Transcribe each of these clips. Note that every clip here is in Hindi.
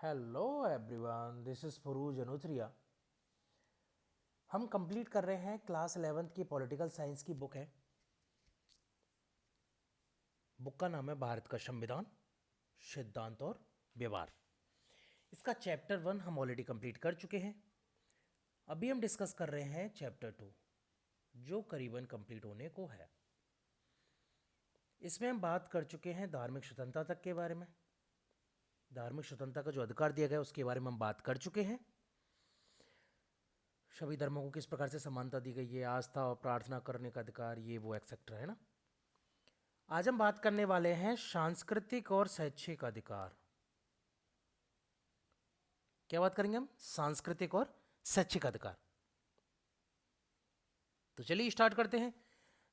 हेलो एवरीवन, दिस इज़ फरूज अनुथरिया। हम कंप्लीट कर रहे हैं क्लास 11th की पॉलिटिकल साइंस की बुक है। बुक का नाम है भारत का संविधान, सिद्धांत और व्यवहार। इसका चैप्टर 1 हम ऑलरेडी कंप्लीट कर चुके हैं। अभी हम डिस्कस कर रहे हैं चैप्टर 2, जो करीबन कंप्लीट होने को है। इसमें हम बात कर चुके हैं धार्मिक स्वतंत्रता तक के बारे में। धार्मिक स्वतंत्रता का जो अधिकार दिया गया उसके बारे में हम बात कर चुके हैं। सभी धर्मों को किस प्रकार से समानता दी गई है, आस्था और प्रार्थना करने का अधिकार, ये वो एक्सेट्रा, है ना। आज हम बात करने वाले हैं सांस्कृतिक और शैक्षिक अधिकार। क्या बात करेंगे हम? सांस्कृतिक और शैक्षिक अधिकार। तो चलिए स्टार्ट करते हैं।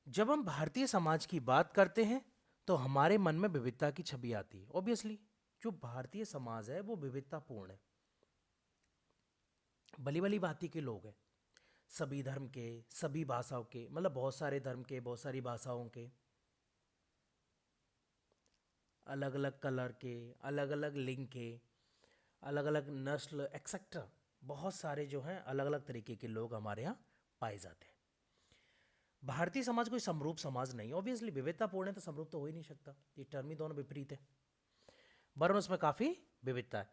जब हम भारतीय समाज की बात करते हैं तो हमारे मन में विविधता की छवि आती है। ऑब्वियसली जो भारतीय समाज है वो विविधतापूर्ण है। भली भली भांति के लोग हैं, सभी धर्म के, सभी भाषाओं के, मतलब बहुत सारे धर्म के, बहुत सारी भाषाओं के, अलग अलग कलर के, अलग अलग लिंग के, अलग अलग नस्ल एक्सेट्रा, बहुत सारे जो हैं अलग अलग तरीके के लोग हमारे यहाँ पाए जाते हैं। भारतीय समाज कोई समरूप समाज नहीं। ऑब्वियसली विविधतापूर्ण है तो समरूप तो हो ही नहीं सकता, ये टर्म ही दोनों विपरीत है। वरन उसमें काफ़ी विविधता है।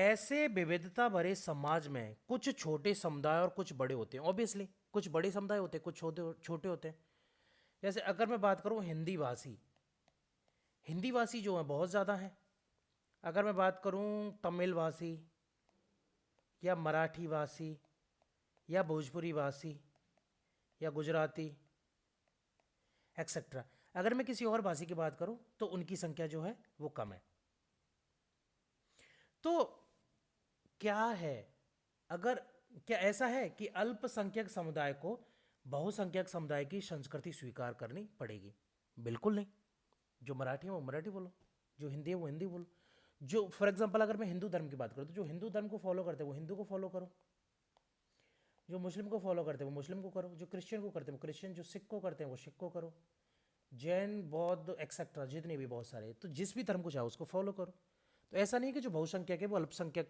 ऐसे विविधता भरे समाज में कुछ छोटे समुदाय और कुछ बड़े होते हैं। ऑब्वियसली कुछ बड़े समुदाय होते हैं, कुछ छोटे छोटे होते हैं। जैसे अगर मैं बात करूँ हिंदी भाषी, हिंदी भाषी जो है बहुत ज़्यादा हैं। अगर मैं बात करूँ तमिल भाषी या मराठी भाषी या भोजपुरी भाषी या गुजराती एक्सेट्रा, अगर मैं किसी और भाषी की बात करूं तो उनकी संख्या जो है वो कम है। तो क्या है, अगर क्या ऐसा है कि अल्पसंख्यक समुदाय को बहुसंख्यक समुदाय की संस्कृति स्वीकार करनी पड़ेगी? बिल्कुल नहीं। जो मराठी है वो मराठी बोलो, जो हिंदी है वो हिंदी बोलो। जो फॉर एग्जांपल अगर मैं हिंदू धर्म की बात करूं तो जो हिंदू धर्म को फॉलो करते हैं वो हिंदू को फॉलो करो, जो मुस्लिम को फॉलो करते हैं वो मुस्लिम को करो, जो क्रिश्चियन को करते हैं वो क्रिश्चियन, जो सिख को करते हैं वो सिख को करो, जैन बौद्ध एक्सेट्रा जितने भी बहुत सारे, तो जिस भी धर्म को चाहो उसको फॉलो करो। तो ऐसा नहीं कि जो बहुसंख्यक है वो अल्पसंख्यक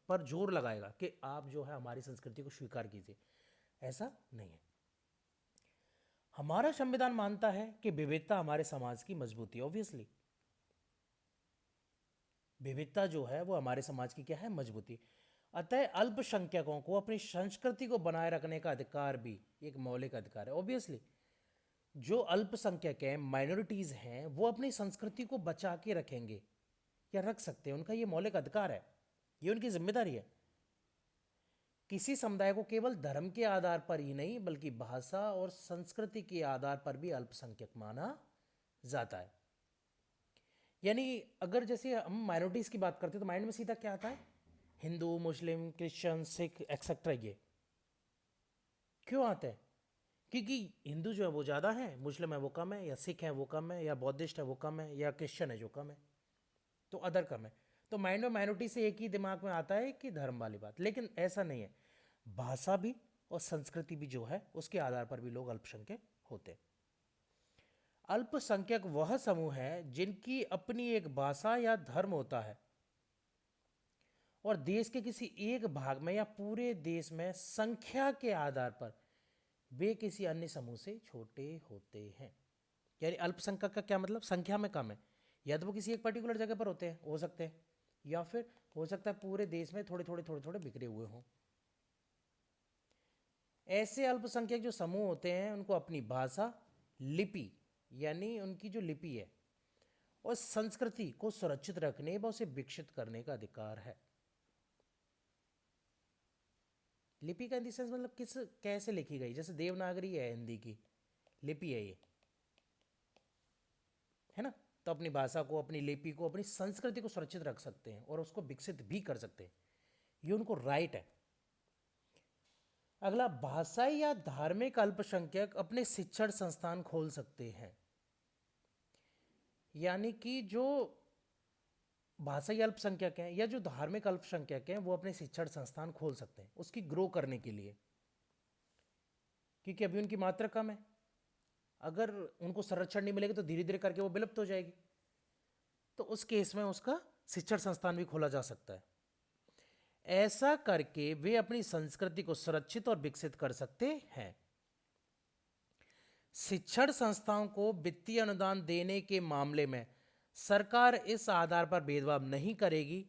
पर जोर लगाएगा कि आप जो है हमारी संस्कृति को स्वीकार कीजिए, ऐसा नहीं है। हमारा संविधान मानता है कि विविधता हमारे समाज की मजबूती है। ऑब्वियसली विविधता जो है वो हमारे समाज की क्या है? मजबूती। अतः अल्पसंख्यकों को अपनी संस्कृति को बनाए रखने का अधिकार भी एक मौलिक अधिकार है। ऑब्वियसली जो अल्पसंख्यक हैं, माइनॉरिटीज हैं, वो अपनी संस्कृति को बचा के रखेंगे या रख सकते हैं, उनका ये मौलिक अधिकार है, ये उनकी जिम्मेदारी है। किसी समुदाय को केवल धर्म के आधार पर ही नहीं बल्कि भाषा और संस्कृति के आधार पर भी अल्पसंख्यक माना जाता है। यानी अगर जैसे हम माइनॉरिटीज की बात करते हैं तो माइंड में सीधा क्या आता है? हिंदू, मुस्लिम, क्रिश्चियन, सिख एक्सेट्रा। ये क्यों आता है? क्योंकि हिंदू जो है वो ज़्यादा है, मुस्लिम है वो कम है, या सिख है वो कम है, या बौद्धिस्ट है वो कम है, या क्रिश्चियन है जो कम है, तो अदर कम है। तो माइंड में माइनॉरिटी से एक ही दिमाग में आता है कि धर्म वाली बात, लेकिन ऐसा नहीं है। भाषा भी और संस्कृति भी जो है उसके आधार पर भी लोग अल्पसंख्यक होते हैं। अल्पसंख्यक वह समूह है जिनकी अपनी एक भाषा या धर्म होता है और देश के किसी एक भाग में या पूरे देश में संख्या के आधार पर वे किसी अन्य समूह से छोटे होते हैं। यानी अल्पसंख्यक का क्या मतलब? संख्या में कम है, या तो वो किसी एक पर्टिकुलर जगह पर होते हैं, हो सकते हैं, या फिर हो सकता है पूरे देश में थोड़े थोड़े थोड़े थोड़े बिखरे हुए हों। ऐसे अल्पसंख्यक जो समूह होते हैं उनको अपनी भाषा, लिपि यानी उनकी जो लिपि है, और संस्कृति को सुरक्षित रखने व उसे विकसित करने का अधिकार है। लिपि का इन द सेंस मतलब किस कैसे लिखी गई, जैसे देवनागरी है हिंदी की लिपि है ये, है ना। तो अपनी भाषा को, अपनी लिपि को, अपनी संस्कृति को सुरक्षित रख सकते हैं और उसको विकसित भी कर सकते हैं, ये उनको राइट है। अगला, भाषाई या धार्मिक अल्पसंख्यक अपने शिक्षण संस्थान खोल सकते हैं। यानी कि जो भाषाई अल्पसंख्यक हैं या जो धार्मिक अल्पसंख्यक हैं वो अपने शिक्षण संस्थान खोल सकते हैं उसकी ग्रो करने के लिए, क्योंकि अभी उनकी मात्रा कम है। अगर उनको संरक्षण नहीं मिलेगा तो धीरे धीरे करके वो विलुप्त हो जाएगी। तो उस केस में उसका शिक्षण संस्थान भी खोला जा सकता है। ऐसा करके वे अपनी संस्कृति को सुरक्षित और विकसित कर सकते हैं। शिक्षण संस्थाओं को वित्तीय अनुदान देने के मामले में सरकार इस आधार पर भेदभाव नहीं करेगी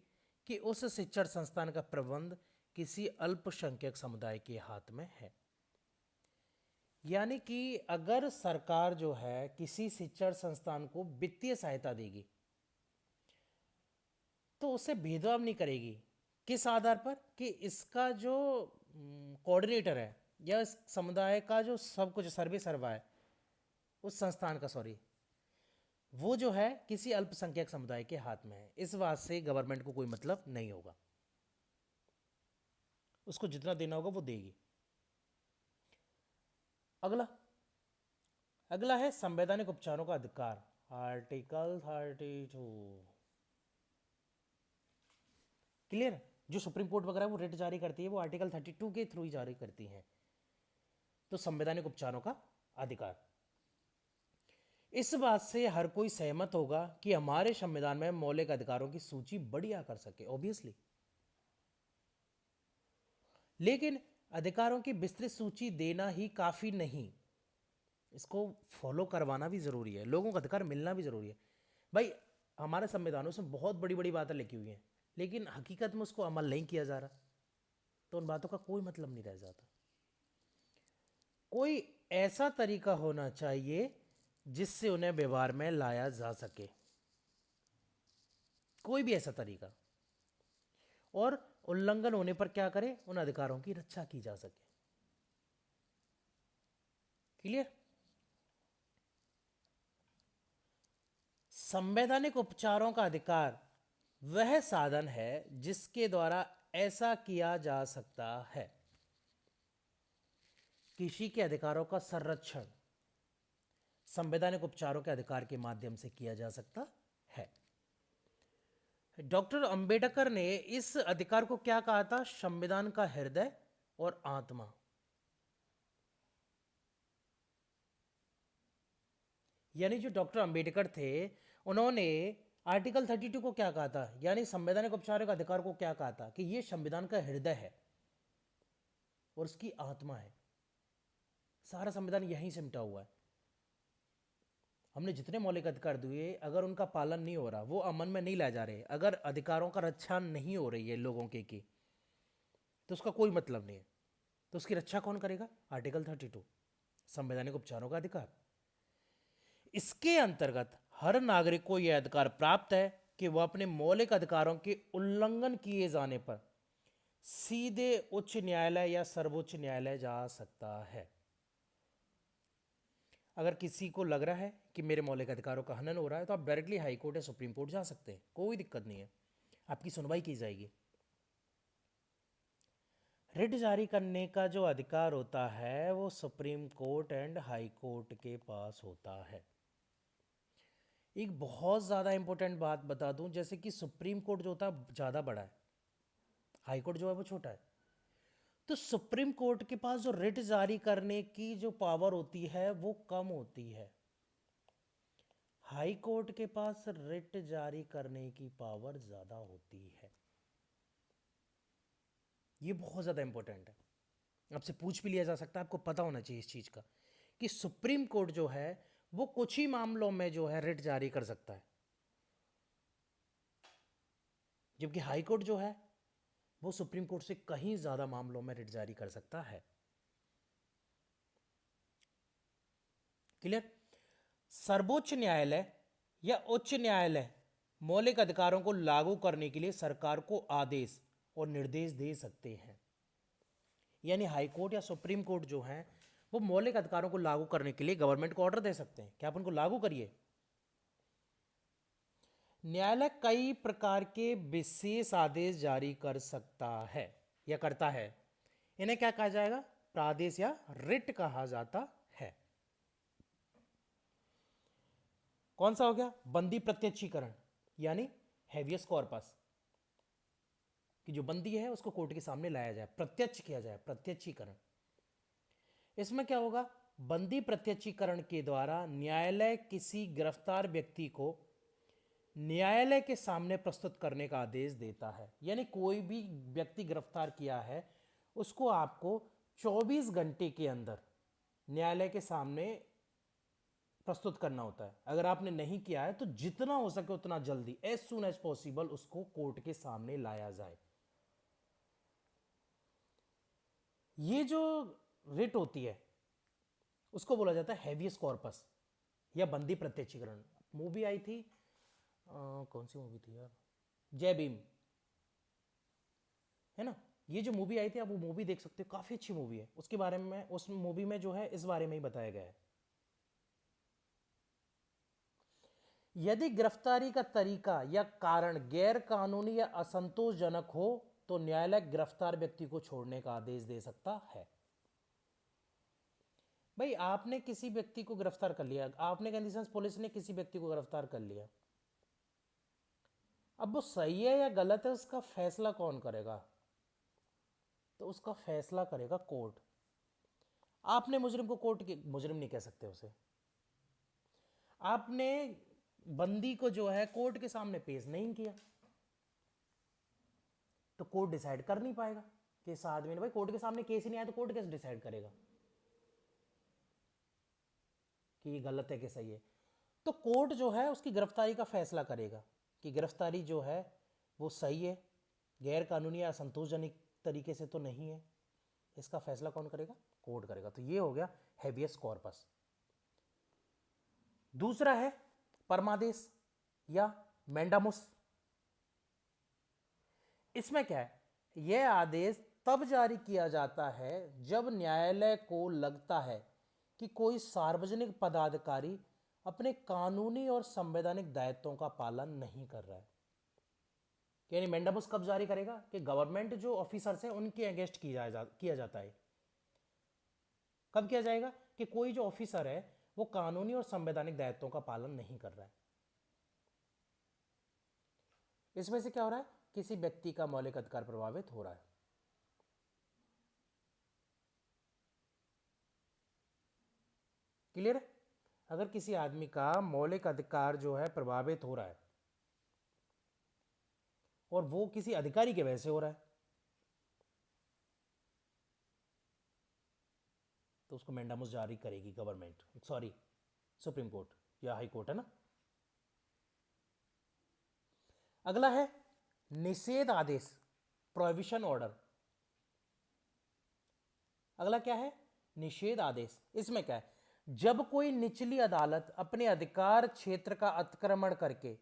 कि उस शिक्षण संस्थान का प्रबंध किसी अल्पसंख्यक समुदाय के हाथ में है। यानी कि अगर सरकार जो है किसी शिक्षण संस्थान को वित्तीय सहायता देगी तो उससे भेदभाव नहीं करेगी। किस आधार पर? कि इसका जो कोऑर्डिनेटर है या इस समुदाय का जो सब कुछ सर्वे सर्वा है उस संस्थान का, सॉरी, वो जो है किसी अल्पसंख्यक समुदाय के हाथ में है। इस बात से गवर्नमेंट को कोई मतलब नहीं होगा, उसको जितना देना होगा वो देगी। अगला है संवैधानिक उपचारों का अधिकार, आर्टिकल 32। क्लियर? जो सुप्रीम कोर्ट वगैरह वो रिट जारी करती है वो आर्टिकल 32 के थ्रू ही जारी करती है। तो संवैधानिक उपचारों का अधिकार, इस बात से हर कोई सहमत होगा कि हमारे संविधान में मौलिक अधिकारों की सूची बढ़िया कर सके, ऑब्वियसली। लेकिन अधिकारों की विस्तृत सूची देना ही काफी नहीं, इसको फॉलो करवाना भी जरूरी है, लोगों को अधिकार मिलना भी जरूरी है। भाई हमारे संविधानों से बहुत बड़ी बड़ी बातें लिखी हुई हैं, लेकिन हकीकत में उसको अमल नहीं किया जा रहा, तो उन बातों का कोई मतलब नहीं रह जाता। कोई ऐसा तरीका होना चाहिए जिससे उन्हें व्यवहार में लाया जा सके, कोई भी ऐसा तरीका, और उल्लंघन होने पर क्या करे, उन अधिकारों की रक्षा की जा सके। क्लियर? संवैधानिक उपचारों का अधिकार वह साधन है जिसके द्वारा ऐसा किया जा सकता है। किसी के अधिकारों का संरक्षण संवैधानिक उपचारों के अधिकार के माध्यम से किया जा सकता है। डॉक्टर अंबेडकर ने इस अधिकार को क्या कहा था? संविधान का हृदय और आत्मा। यानी जो डॉक्टर अंबेडकर थे उन्होंने आर्टिकल 32 को क्या कहा था, यानी संवैधानिक उपचारों का अधिकार को क्या कहा था कि यह संविधान का हृदय है और उसकी आत्मा है। सारा संविधान यहीं सिमटा हुआ है। हमने जितने मौलिक अधिकार दिए, अगर उनका पालन नहीं हो रहा, वो अमन में नहीं लाए जा रहे, अगर अधिकारों का रक्षा नहीं हो रही है लोगों की तो उसका कोई मतलब नहीं है। तो उसकी रक्षा कौन करेगा? आर्टिकल 32 संवैधानिक उपचारों का अधिकार। इसके अंतर्गत हर नागरिक को यह अधिकार प्राप्त है कि वह अपने मौलिक अधिकारों के उल्लंघन किए जाने पर सीधे उच्च न्यायालय या सर्वोच्च न्यायालय जा सकता है। अगर किसी को लग रहा है कि मेरे मौलिक अधिकारों का हनन हो रहा है तो आप डायरेक्टली हाई कोर्ट या सुप्रीम कोर्ट जा सकते हैं, कोई दिक्कत नहीं है, आपकी सुनवाई की जाएगी। रिट जारी करने का जो अधिकार होता है वो supreme court and high court के पास होता है। एक बहुत ज़्यादा इंपॉर्टेंट बात बता दूं, जैसे कि सुप्रीम कोर्ट जो होता है ज़्यादा बड़ा है, हाई कोर्ट जो है वो छोटा है। तो सुप्रीम कोर्ट के पास जो रिट जारी करने की जो पावर होती है वो कम होती है, हाई कोर्ट के पास रिट जारी करने की पावर ज़्यादा होती है। ये बहुत ज़्यादा इंपॉर्टेंट है, आपसे पूछ भी लिया जा सकता है, आपको पता होना चाहिए इस चीज़ का कि सुप्रीम कोर्ट जो है वो कुछ ही मामलों में जो है रिट जारी कर सकता है, जबकि हाई कोर्ट जो है वो सुप्रीम कोर्ट से कहीं ज्यादा मामलों में रिट जारी कर सकता है। क्लियर? सर्वोच्च न्यायालय या उच्च न्यायालय मौलिक अधिकारों को लागू करने के लिए सरकार को आदेश और निर्देश दे सकते हैं। यानी हाई कोर्ट या सुप्रीम कोर्ट जो है वो मौलिक अधिकारों को लागू करने के लिए गवर्नमेंट को ऑर्डर दे सकते हैं कि आप उनको लागू करिए। न्यायालय कई प्रकार के विशेष आदेश जारी कर सकता है या करता है, इन्हें क्या कहा जाएगा? प्रादेश या रिट कहा जाता है। कौन सा हो गया? बंदी प्रत्यक्षीकरण, यानी हैवियस कॉर्पस, कि जो बंदी है उसको कोर्ट के सामने लाया जाए, प्रत्यक्ष किया जाए, प्रत्यक्षीकरण। इसमें क्या होगा? बंदी प्रत्यक्षीकरण के द्वारा न्यायालय किसी गिरफ्तार व्यक्ति को न्यायालय के सामने प्रस्तुत करने का आदेश देता है। यानी कोई भी व्यक्ति गिरफ्तार किया है उसको आपको 24 घंटे के अंदर न्यायालय के सामने प्रस्तुत करना होता है। अगर आपने नहीं किया है तो जितना हो सके उतना जल्दी, एज सुन एज पॉसिबल, उसको कोर्ट के सामने लाया जाए। ये जो रिट होती है उसको बोला जाता है हैवियस कॉर्पस या बंदी प्रत्यक्षीकरण। मूवी आई थी, कौन सी मूवी थी यार, जय भीम, है ना। ये जो मूवी आई थी आप वो मूवी देख सकते हो, काफी अच्छी मूवी है। उसके बारे में, उस मूवी में जो है इस बारे में ही बताया गया है। यदि गिरफ्तारी का तरीका या कारण गैर कानूनी या असंतोषजनक हो तो न्यायालय गिरफ्तार व्यक्ति को छोड़ने का आदेश दे सकता है। भाई आपने किसी व्यक्ति को गिरफ्तार कर लिया, आपने कंडीशंस, पुलिस ने किसी व्यक्ति को गिरफ्तार कर लिया, अब वो सही है या गलत है उसका फैसला कौन करेगा? तो उसका फैसला करेगा कोर्ट। आपने मुजरिम को कोर्ट के, मुजरिम नहीं कह सकते उसे, आपने बंदी को जो है कोर्ट के सामने पेश नहीं किया तो कोर्ट डिसाइड कर नहीं पाएगा कि इस आदमी ने, भाई कोर्ट के सामने केस ही नहीं आया तो कोर्ट कैसे डिसाइड करेगा कि ये गलत है कि सही है? तो कोर्ट जो है उसकी गिरफ्तारी का फैसला करेगा कि गिरफ्तारी जो है वो सही है, गैर कानूनी या असंतोषजनक तरीके से तो नहीं है। इसका फैसला कौन करेगा? कोर्ट करेगा। तो ये हो गया हैबियस कॉर्पस। दूसरा है परमादेश या मैंडामुस। इसमें क्या है, यह आदेश तब जारी किया जाता है जब न्यायालय को लगता है कि कोई सार्वजनिक पदाधिकारी अपने कानूनी और संवैधानिक दायित्वों का पालन नहीं कर रहा है। यानी मैंडामुस कब जारी करेगा? कि गवर्नमेंट जो ऑफिसर्स हैं उनके अगेंस्ट किया जाता है। कब किया जाएगा? कि कोई जो ऑफिसर है वो कानूनी और संवैधानिक दायित्वों का पालन नहीं कर रहा है। इसमें से क्या हो रहा है? किसी व्यक्ति का मौलिक अधिकार प्रभावित हो रहा है। क्लियर है? अगर किसी आदमी का मौलिक अधिकार जो है प्रभावित हो रहा है और वो किसी अधिकारी के वजह से हो रहा है तो उसको मैंडामुस जारी करेगी गवर्नमेंट, सॉरी सुप्रीम कोर्ट या हाई कोर्ट, है ना। अगला है निषेध आदेश, प्रोहिबिशन ऑर्डर। अगला क्या है? निषेध आदेश। इसमें क्या है, जब कोई निचली अदालत अपने अधिकार क्षेत्र का अतिक्रमण करके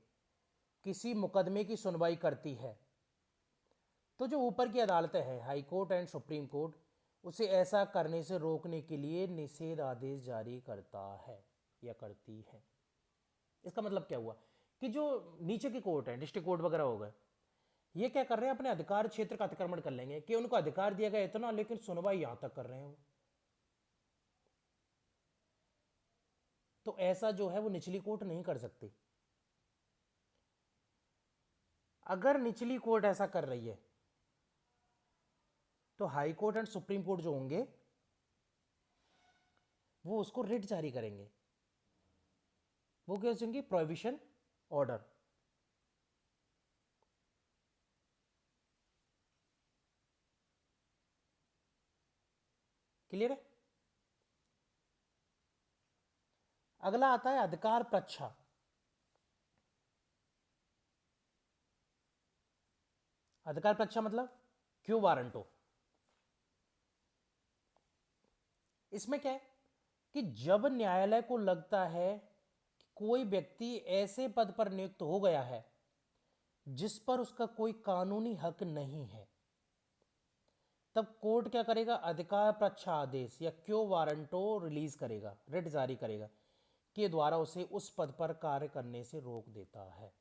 किसी मुकदमे की सुनवाई करती है तो जो ऊपर की अदालतें हैं, high court and supreme court, उसे ऐसा करने से रोकने के लिए निषेध आदेश जारी करता है या करती है। इसका मतलब क्या हुआ कि जो नीचे की कोर्ट है, डिस्ट्रिक्ट कोर्ट वगैरह हो गए, ये क्या कर रहे हैं, अपने अधिकार क्षेत्र का अतिक्रमण कर लेंगे कि उनको अधिकार दिया गया इतना, लेकिन सुनवाई यहां तक कर रहे हैं वो। तो ऐसा जो है वो निचली कोर्ट नहीं कर सकती। अगर निचली कोर्ट ऐसा कर रही है तो high court and supreme court जो होंगे वो उसको रिट जारी करेंगे। वो क्या होंगी? Prohibition order. क्लियर है? अगला आता है अधिकार प्रच्छा। अधिकार प्रच्छा मतलब क्यू वारंटो। इसमें क्या है कि जब न्यायालय को लगता है कि कोई व्यक्ति ऐसे पद पर नियुक्त हो गया है जिस पर उसका कोई कानूनी हक नहीं है, तब कोर्ट क्या करेगा? अधिकार प्रच्छा आदेश या क्यो वारंटो रिलीज करेगा, रिट जारी करेगा, के द्वारा उसे उस पद पर कार्य करने से रोक देता है।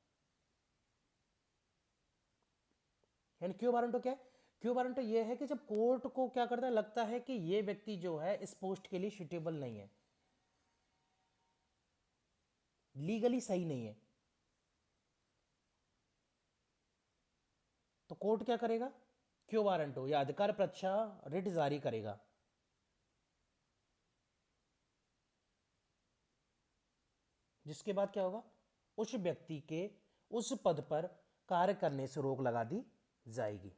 यानी क्यो वारंटो क्या है? क्यो वारंटो यह है कि जब कोर्ट को क्या करता है, लगता है कि यह व्यक्ति जो है इस पोस्ट के लिए सुटेबल नहीं है, लीगली सही नहीं है, तो कोर्ट क्या करेगा? क्यो वारंटो या अधिकार प्रच्छा रिट जारी करेगा। जिसके बाद क्या होगा? उस व्यक्ति के उस पद पर कार्य करने से रोक लगा दी जाएगी।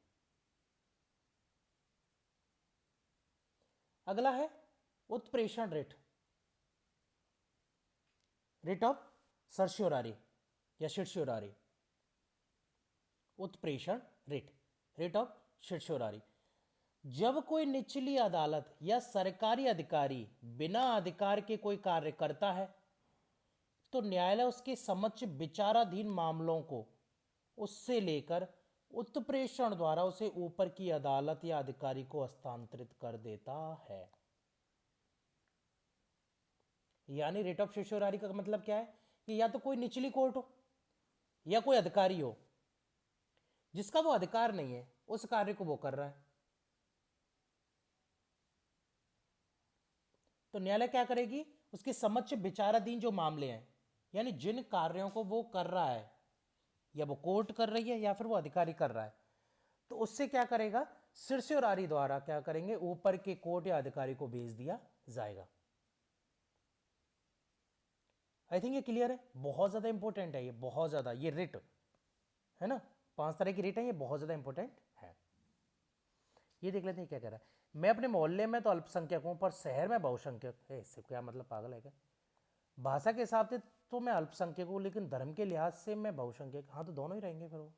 अगला है उत्प्रेषण रेट, रेट ऑफ सर्शियोरारी या शिष्योरारी। उत्प्रेषण रेट, रेट ऑफ शिष्योरारी। जब कोई निचली अदालत या सरकारी अधिकारी बिना अधिकार के कोई कार्य करता है तो न्यायालय उसके समक्ष विचाराधीन मामलों को उससे लेकर उत्प्रेषण द्वारा उसे ऊपर की अदालत या अधिकारी को हस्तांतरित कर देता है। यानी रेट ऑफ शिष्योरारी का मतलब क्या है कि या तो कोई निचली कोर्ट हो या कोई अधिकारी हो जिसका वो अधिकार नहीं है, उस कार्य को वो कर रहा है, तो न्यायालय क्या करेगी, उसके समक्ष विचाराधीन जो मामले हैं, यानी जिन कार्यों को वो कर रहा है, या वो कोर्ट कर रही है या फिर वो अधिकारी कर रहा है, तो उससे क्या करेगा, सिरस्योरारी द्वारा क्या करेंगे, ऊपर के कोर्ट या अधिकारी को भेज दिया जाएगा। आई थिंक ये क्लियर है, बहुत ज्यादा इंपॉर्टेंट है ये, बहुत ज्यादा, ये रेट है ना, 5 तरह की रेट है, ये बहुत ज्यादा इंपॉर्टेंट है। ये देख लेते हैं क्या कह रहा है, मैं अपने मोहल्ले में तो अल्पसंख्यकों पर शहर में बहुसंख्यक है, इससे क्या मतलब, पागल है क्या? भाषा के हिसाब से तो मैं अल्पसंख्यक हूं, लेकिन धर्म के लिहाज से मैं बहुसंख्यक, हाँ तो दोनों ही रहेंगे फिर वो,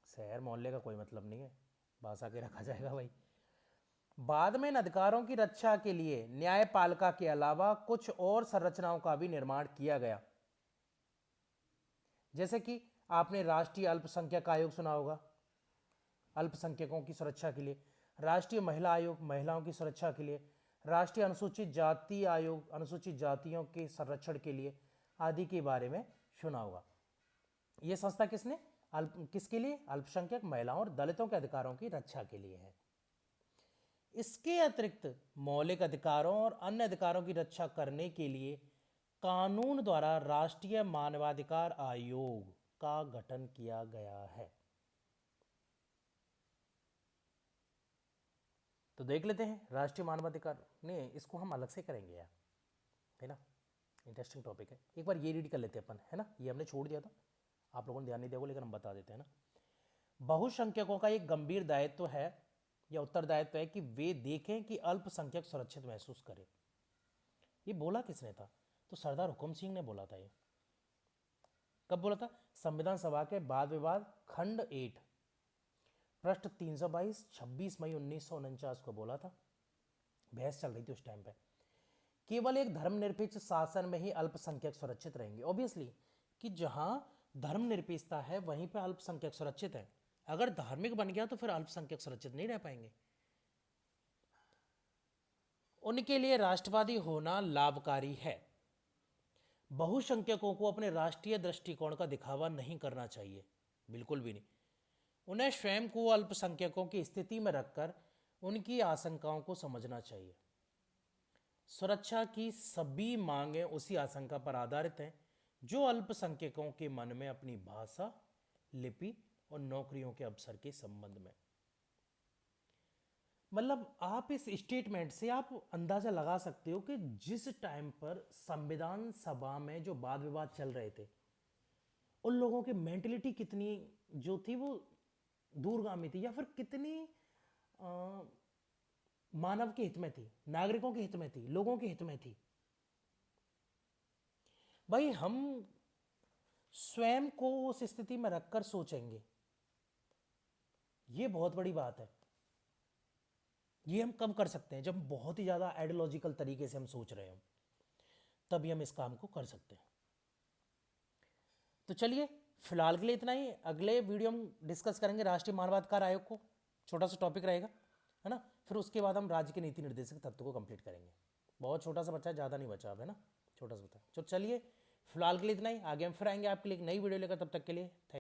शहर मोहल्ले का कोई मतलब नहीं है, भाषा के रखा जाएगा भाई। बाद में इन अधिकारों की रक्षा के लिए न्यायपालिका के अलावा कुछ और संरचनाओं का भी निर्माण किया गया, जैसे कि आपने राष्ट्रीय अल्पसंख्यक आयोग सुना होगा, अल्पसंख्यकों की सुरक्षा के लिए, राष्ट्रीय महिला आयोग महिलाओं की सुरक्षा के लिए, राष्ट्रीय अनुसूचित जाति आयोग अनुसूचित जातियों के संरक्षण के लिए आदि के बारे में सुना होगा। यह संस्था किसने, किसके लिए, अल्पसंख्यक महिलाओं और दलितों के अधिकारों की रक्षा के लिए है। इसके अतिरिक्त मौलिक अधिकारों और अन्य अधिकारों की रक्षा करने के लिए कानून द्वारा राष्ट्रीय मानवाधिकार आयोग का गठन किया गया है। तो देख लेते हैं राष्ट्रीय मानवाधिकार, नहीं इसको हम अलग से करेंगे यार, है ना, इंटरेस्टिंग टॉपिक है, एक बार ये रीड कर लेते हैं अपन, है ना, ये हमने छोड़ दिया था, आप लोगों ने ध्यान नहीं दिया, लेकिन हम बता देते हैं ना। बहुसंख्यकों का एक गंभीर दायित्व है या उत्तरदायित्व है कि वे देखें कि अल्पसंख्यक सुरक्षित महसूस करें। ये बोला किसने था, तो सरदार हुकुम सिंह ने बोला था। ये कब बोला था, संविधान सभा के वाद विवाद खंड 8 पृष्ठ 322 26 मई 1949 को बोला था, बहस चल रही थी उस टाइम पे। केवल एक धर्मनिरपेक्ष शासन में ही अल्पसंख्यक सुरक्षित रहेंगे। ऑब्वियसली कि जहां धर्मनिरपेक्षता है वहीं पे अल्पसंख्यक सुरक्षित है, अगर धार्मिक बन गया तो फिर अल्पसंख्यक सुरक्षित नहीं रह पाएंगे। उनके लिए राष्ट्रवादी होना लाभकारी है। बहुसंख्यकों को अपने राष्ट्रीय दृष्टिकोण का दिखावा नहीं करना चाहिए, बिल्कुल भी नहीं। उन्हें स्वयं को अल्पसंख्यकों की स्थिति में रखकर उनकी आशंकाओं को समझना चाहिए। सुरक्षा की सभी मांगें उसी आशंका पर आधारित हैं जो अल्पसंख्यकों के मन में अपनी भाषा, लिपि और नौकरियों के अवसर के संबंध में। मतलब आप इस स्टेटमेंट से आप अंदाजा लगा सकते हो कि जिस टाइम पर संविधान सभा में जो वाद विवाद चल रहे थे, उन लोगों की मेंटलिटी कितनी जो थी वो दूरगामी थी, या फिर कितनी मानव के हित में थी, नागरिकों के हित में थी, लोगों के हित में थी। भाई हम स्वयं को उस स्थिति में रखकर सोचेंगे, ये बहुत बड़ी बात है। ये हम कब कर सकते हैं, जब बहुत ही ज्यादा आइडियोलॉजिकल तरीके से हम सोच रहे हो, तभी हम इस काम को कर सकते हैं। तो चलिए फिलहाल के लिए इतना ही, अगले वीडियो हम डिस्कस करेंगे राष्ट्रीय मानवाधिकार आयोग को, छोटा सा टॉपिक रहेगा, है ना, फिर उसके बाद हम राज्य के नीति निर्देशक तत्व को कंप्लीट करेंगे। बहुत छोटा सा बच्चा है, ज़्यादा नहीं बचा अब, है ना, छोटा सा बच्चा। चलिए फिलहाल के लिए इतना ही, आगे हम फिर आएंगे आपके लिए एक नई वीडियो लेकर, तब तक के लिए